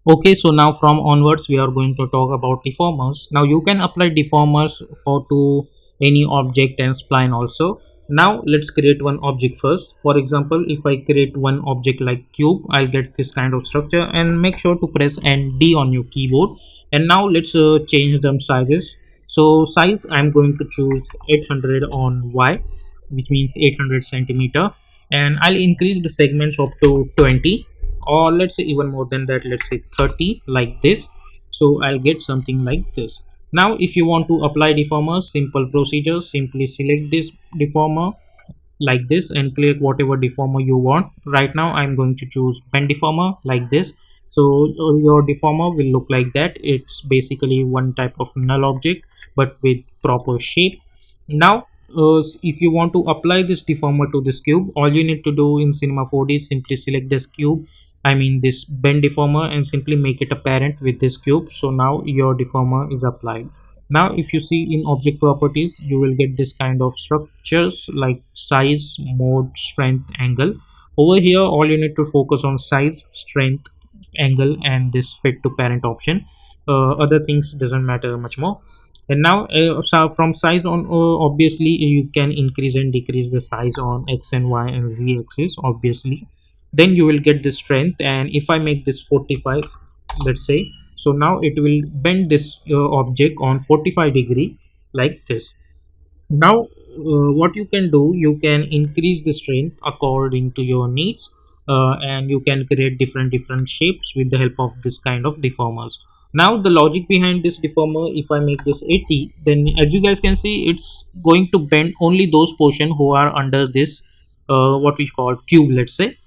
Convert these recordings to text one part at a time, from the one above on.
Okay, so now from onwards we are going to talk about deformers. Now you can apply deformers for to any object and spline also. Now let's create one object first. For example, if I create one object like cube, I'll get this kind of structure, and make sure to press and D on your keyboard. And now let's change them sizes. So size, I'm going to choose 800 on Y, which means 800 centimeter, and I'll increase the segments up to 20, or let's say even more than that, let's say 30, like this. So I'll get something like this. Now if you want to apply deformer, simple procedure, simply select this deformer like this and click whatever deformer you want. Right now I'm going to choose pen deformer like this. So your deformer will look like that. It's basically one type of null object but with proper shape. Now if you want to apply this deformer to this cube, all you need to do in Cinema 4D is simply select this cube, I mean this bend deformer, and simply make it a parent with this cube. So now your deformer is applied. Now if you see in object properties, you will get this kind of structures like size, mode, strength, angle. Over here all you need to focus on size, strength, angle, and this fit to parent option. Other things doesn't matter much more. And now so from size on, obviously you can increase and decrease the size on x and y and z axis obviously. Then you will get the strength, and if I make this 45, let's say, so now it will bend this object on 45 degree like this. Now what you can do, you can increase the strength according to your needs, and you can create different shapes with the help of this kind of deformers. Now the logic behind this deformer, if I make this 80, then as you guys can see, it's going to bend only those portion who are under this what we call cube, let's say.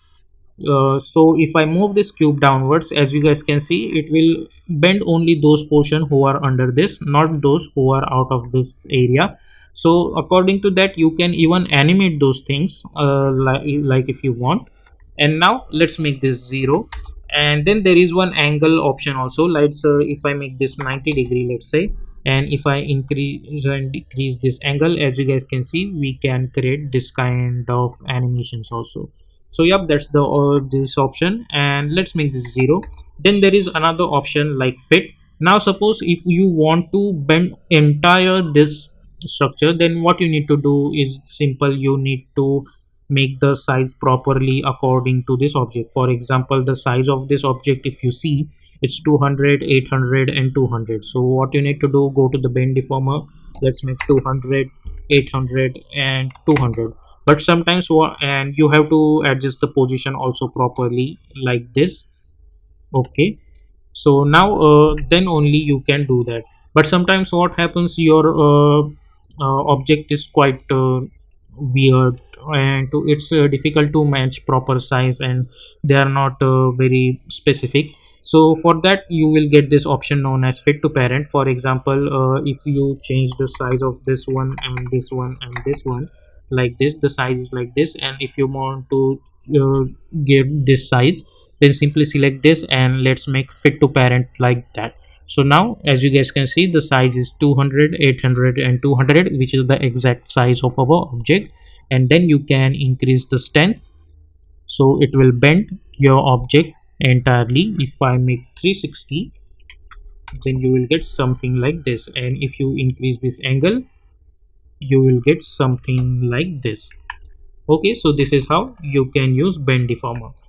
So if I move this cube downwards, as you guys can see, it will bend only those portion who are under this, not those who are out of this area. So according to that, you can even animate those things like if you want. And now let's make this 0, and then there is one angle option also. Let's if I make this 90 degree, let's say, and if I increase and decrease this angle, as you guys can see, we can create this kind of animations also. So yep, that's the this option, and let's make this 0. Then there is another option like fit. Now suppose if you want to bend entire this structure, then what you need to do is simple. You need to make the size properly according to this object. For example, the size of this object, if you see, it's 200, 800, and 200. So what you need to do, go to the bend deformer, let's make 200, 800, and 200. But sometimes and you have to adjust the position also properly like this. Okay, so now then only you can do that. But sometimes what happens, your object is quite weird, and it's difficult to match proper size, and they are not very specific. So for that you will get this option known as fit to parent. For example, if you change the size of this one and this one and this one like this, the size is like this, and if you want to give this size, then simply select this and let's make fit to parent like that. So now as you guys can see, the size is 200, 800, and 200, which is the exact size of our object. And then you can increase the strength, so it will bend your object entirely. If I make 360, then you will get something like this, and if you increase this angle, you will get something like this. Okay, so this is how you can use bend deformer.